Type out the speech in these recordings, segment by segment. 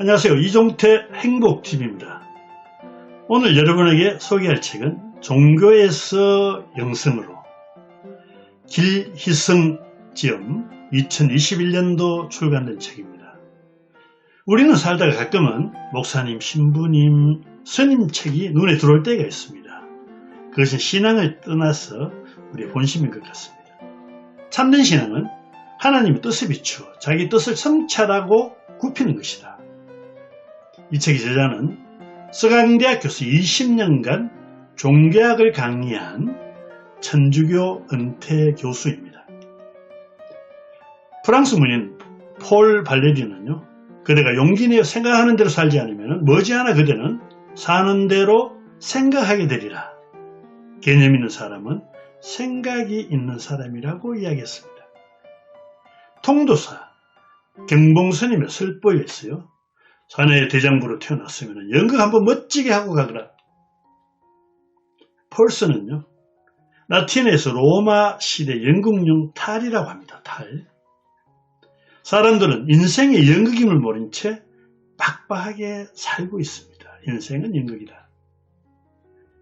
안녕하세요. 이종태 행복TV입니다. 오늘 여러분에게 소개할 책은 종교에서 영성으로 길희성지음 2021년도 출간된 책입니다. 우리는 살다가 가끔은 목사님, 신부님, 스님 책이 눈에 들어올 때가 있습니다. 그것은 신앙을 떠나서 우리의 본심인 것 같습니다. 참된 신앙은 하나님의 뜻에 비추어 자기 뜻을 성찰하고 굽히는 것이다. 이 책의 저자는 서강대학교에서 20년간 종교학을 강의한 천주교 은퇴 교수입니다. 프랑스 문인 폴 발레리는요, 그대가 용기 내어 생각하는 대로 살지 않으면 머지않아 그대는 사는 대로 생각하게 되리라. 개념 있는 사람은 생각이 있는 사람이라고 이야기했습니다. 통도사 경봉스님의 설법에 있어요. 자네의 대장부로 태어났으면 연극 한번 멋지게 하고 가거라. 폴스는요, 라틴에서 로마 시대 연극용 탈이라고 합니다. 탈. 사람들은 인생의 연극임을 모른 채 빡빡하게 살고 있습니다. 인생은 연극이다.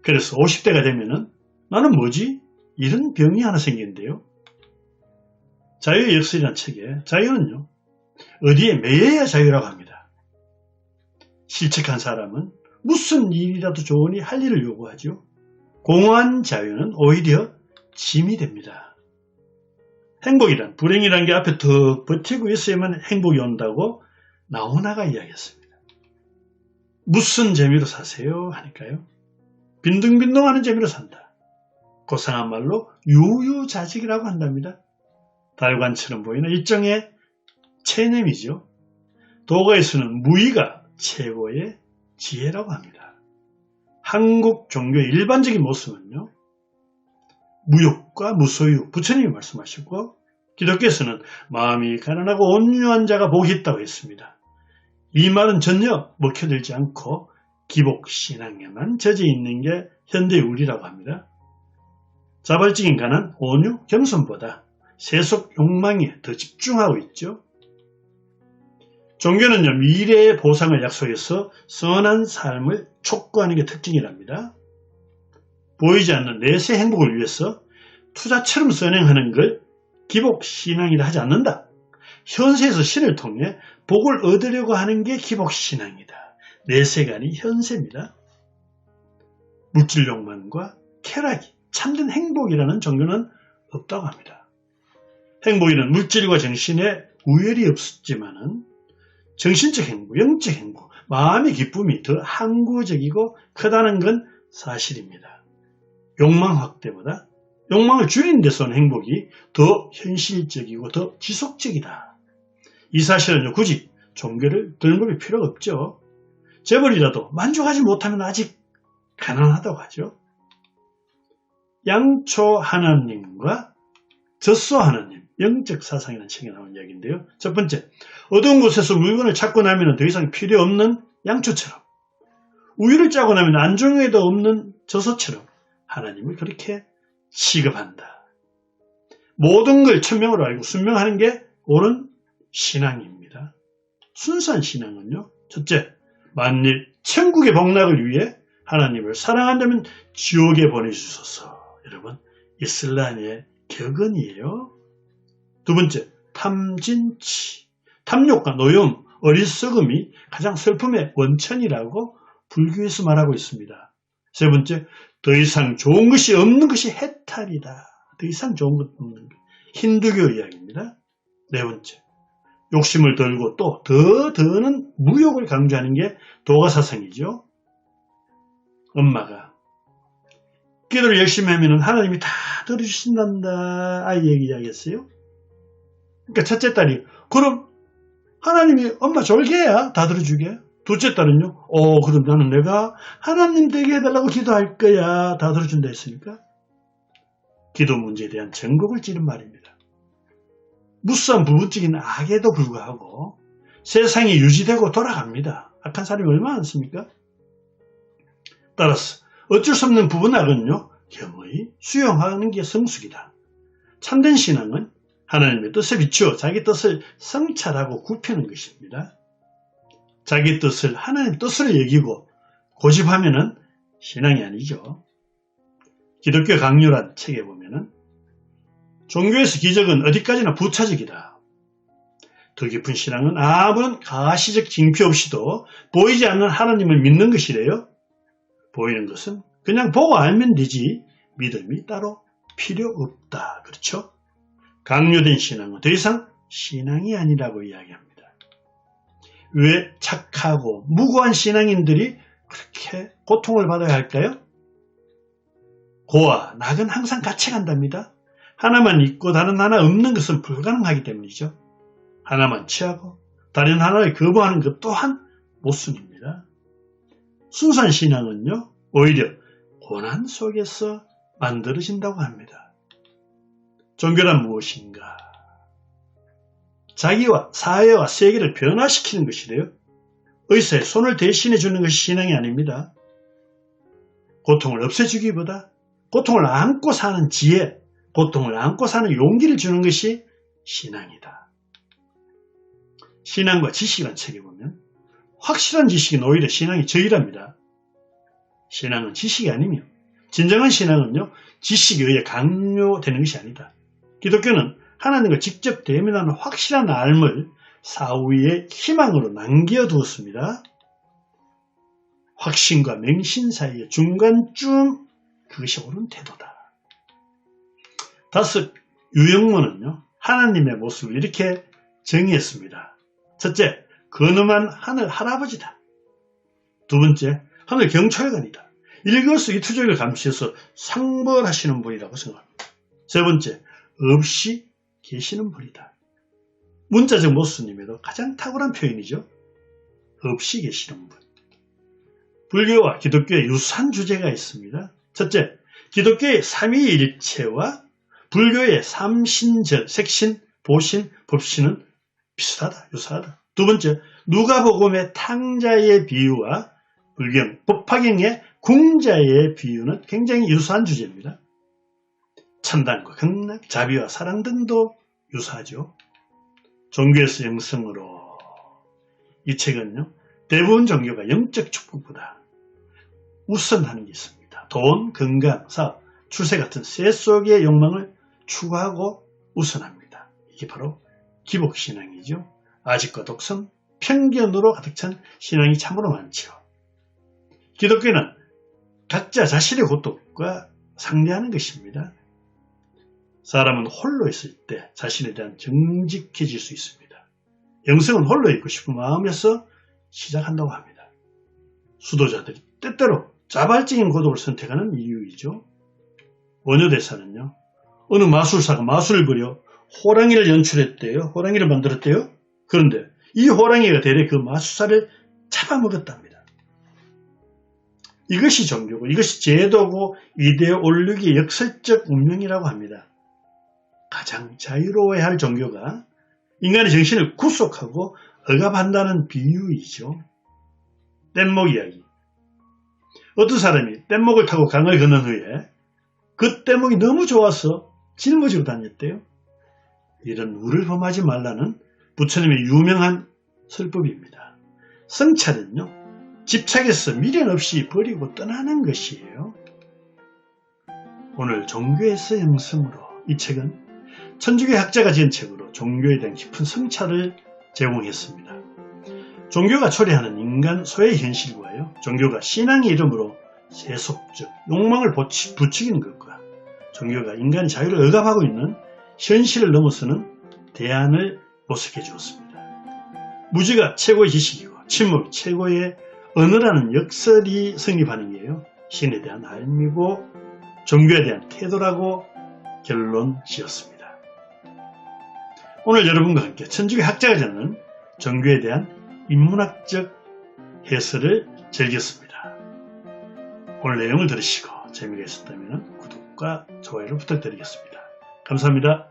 그래서 50대가 되면은 나는 뭐지? 이런 병이 하나 생긴대요. 자유의 역설이라는 책에 자유는요, 어디에 매여야 자유라고 합니다. 실책한 사람은 무슨 일이라도 좋으니 할 일을 요구하죠. 공허한 자유는 오히려 짐이 됩니다. 행복이란, 불행이란 게 앞에 더 버티고 있어야만 행복이 온다고 나오나가 이야기했습니다. 무슨 재미로 사세요? 하니까요. 빈둥빈둥하는 재미로 산다. 고상한 말로 유유자직이라고 한답니다. 달관처럼 보이는 일종의 체념이죠. 도가에서는 무의가 최고의 지혜라고 합니다. 한국 종교의 일반적인 모습은요, 무욕과 무소유, 부처님이 말씀하셨고, 기독교에서는 마음이 가난하고 온유한 자가 복이 있다고 했습니다. 이 말은 전혀 먹혀들지 않고 기복신앙에만 젖어 있는 게 현대의 우리라고 합니다. 자발적인 가난, 온유, 겸손보다 세속 욕망에 더 집중하고 있죠. 종교는요, 미래의 보상을 약속해서 선한 삶을 촉구하는 게 특징이랍니다. 보이지 않는 내세 행복을 위해서 투자처럼 선행하는 걸 기복신앙이라 하지 않는다. 현세에서 신을 통해 복을 얻으려고 하는 게 기복신앙이다. 내세가 아닌 현세입니다. 물질 욕망과 쾌락이 참된 행복이라는 종교는 없다고 합니다. 행복에는 물질과 정신에 우열이 없지만은 정신적 행복, 영적 행복, 마음의 기쁨이 더 항구적이고 크다는 건 사실입니다. 욕망 확대보다 욕망을 줄이는 데서 오는 행복이 더 현실적이고 더 지속적이다. 이 사실은 굳이 종교를 들먹일 필요가 없죠. 재벌이라도 만족하지 못하면 아직 가난하다고 하죠. 양초 하나님과 젖소 하나님, 영적 사상이라는 책에 나온 이야기인데요. 첫 번째, 어두운 곳에서 물건을 찾고 나면 더 이상 필요 없는 양초처럼, 우유를 짜고 나면 안중에도 없는 젖소처럼 하나님을 그렇게 취급한다. 모든 걸 천명으로 알고 순명하는 게 옳은 신앙입니다. 순수한 신앙은요, 첫째, 만일 천국의 복락을 위해 하나님을 사랑한다면 지옥에 보내주소서. 여러분, 이슬람의 격언이에요. 두 번째, 탐진치, 탐욕과 노여움, 어리석음이 가장 슬픔의 원천이라고 불교에서 말하고 있습니다. 세 번째, 더 이상 좋은 것이 없는 것이 해탈이다. 더 이상 좋은 것 없는 것. 힌두교 이야기입니다. 네 번째, 욕심을 덜고 또 더는 무욕을 강조하는 게 도가사상이죠. 엄마가 기도를 열심히 하면 하나님이 다 들어주신단다. 아이에게 이야기했어요. 그러니까 첫째 딸이, 그럼 하나님이 엄마 졸개야 다 들어주게. 둘째 딸은요, 그럼 나는 내가 하나님 되게 해달라고 기도할 거야. 다 들어준다 했으니까. 기도 문제에 대한 전곡을 찌른 말입니다. 무수한 부분적인 악에도 불구하고 세상이 유지되고 돌아갑니다. 악한 사람이 얼마나 많습니까? 따라서 어쩔 수 없는 부분 악은요, 겸허히 수용하는 게 성숙이다. 참된 신앙은 하나님의 뜻에 비추어 자기 뜻을 성찰하고 굽히는 것입니다. 자기 뜻을 하나님의 뜻으로 여기고 고집하면은 신앙이 아니죠. 기독교 강요란 책에 보면은 종교에서 기적은 어디까지나 부차적이다. 더 깊은 신앙은 아무런 가시적 징표 없이도 보이지 않는 하나님을 믿는 것이래요. 보이는 것은 그냥 보고 알면 되지 믿음이 따로 필요 없다. 그렇죠? 강요된 신앙은 더 이상 신앙이 아니라고 이야기합니다. 왜 착하고 무고한 신앙인들이 그렇게 고통을 받아야 할까요? 고와 낙은 항상 같이 간답니다. 하나만 있고 다른 하나 없는 것은 불가능하기 때문이죠. 하나만 취하고 다른 하나를 거부하는 것 또한 모순입니다. 순수한 신앙은요, 오히려 고난 속에서 만들어진다고 합니다. 종교란 무엇인가? 자기와 사회와 세계를 변화시키는 것이래요. 의사에 손을 대신해 주는 것이 신앙이 아닙니다. 고통을 없애주기보다 고통을 안고 사는 지혜, 고통을 안고 사는 용기를 주는 것이 신앙이다. 신앙과 지식이라는 책에 보면 확실한 지식은 오히려 신앙의 적이랍니다. 신앙은 지식이 아니며 진정한 신앙은요, 지식에 의해 강요되는 것이 아니다. 기독교는 하나님과 직접 대면하는 확실한 알을 사후의 희망으로 남겨두었습니다. 확신과 맹신 사이의 중간쯤, 그것이 옳은 태도다. 다섯, 유영문은요, 하나님의 모습을 이렇게 정의했습니다. 첫째, 근엄한 하늘 할아버지다. 두 번째, 하늘 경찰관이다. 일거수이투족을 감시해서 상벌하시는 분이라고 생각합니다. 세 번째, 없이 계시는 분이다. 문자적 모순임에도 가장 탁월한 표현이죠. 없이 계시는 분. 불교와 기독교의 유사한 주제가 있습니다. 첫째, 기독교의 삼위일체와 불교의 삼신절, 색신, 보신, 법신은 비슷하다, 유사하다. 두 번째, 누가복음의 탕자의 비유와 불경, 법화경의 궁자의 비유는 굉장히 유사한 주제입니다. 천당과 극락, 자비와 사랑 등도 유사하죠. 종교에서 영성으로, 이 책은요, 대부분 종교가 영적 축복보다 우선하는 게 있습니다. 돈, 건강, 사업, 출세 같은 세속의 욕망을 추구하고 우선합니다. 이게 바로 기복신앙이죠. 아직과 독선, 편견으로 가득 찬 신앙이 참으로 많죠. 기독교는 각자 자신의 고통과 상대하는 것입니다. 사람은 홀로 있을 때 자신에 대한 정직해질 수 있습니다. 영성은 홀로 있고 싶은 마음에서 시작한다고 합니다. 수도자들이 때때로 자발적인 고독을 선택하는 이유이죠. 원효대사는요, 어느 마술사가 마술을 부려 호랑이를 연출했대요. 호랑이를 만들었대요. 그런데 이 호랑이가 대래 그 마술사를 잡아먹었답니다. 이것이 종교고 이것이 제도고 위대에 올리기의 역설적 운명이라고 합니다. 가장 자유로워야 할 종교가 인간의 정신을 구속하고 억압한다는 비유이죠. 뗏목 이야기. 어떤 사람이 뗏목을 타고 강을 건넌 후에 그 뗏목이 너무 좋아서 짊어지고 다녔대요. 이런 우를 범하지 말라는 부처님의 유명한 설법입니다. 성찰은요, 집착해서 미련 없이 버리고 떠나는 것이에요. 오늘 종교에서 영성으로, 이 책은 천주교 학자가 지은 책으로 종교에 대한 깊은 성찰을 제공했습니다. 종교가 초래하는 인간 소의 현실과요, 종교가 신앙의 이름으로 세속적 욕망을 부추기는 것과 종교가 인간의 자유를 억압하고 있는 현실을 넘어서는 대안을 모색해 주었습니다. 무지가 최고의 지식이고 침묵이 최고의 언어라는 역설이 성립하는 게요, 신에 대한 알미고 종교에 대한 태도라고 결론 지었습니다. 오늘 여러분과 함께 천주교 학자가 적는 종교에 대한 인문학적 해설을 즐겼습니다. 오늘 내용을 들으시고 재미가 있었다면 구독과 좋아요를 부탁드리겠습니다. 감사합니다.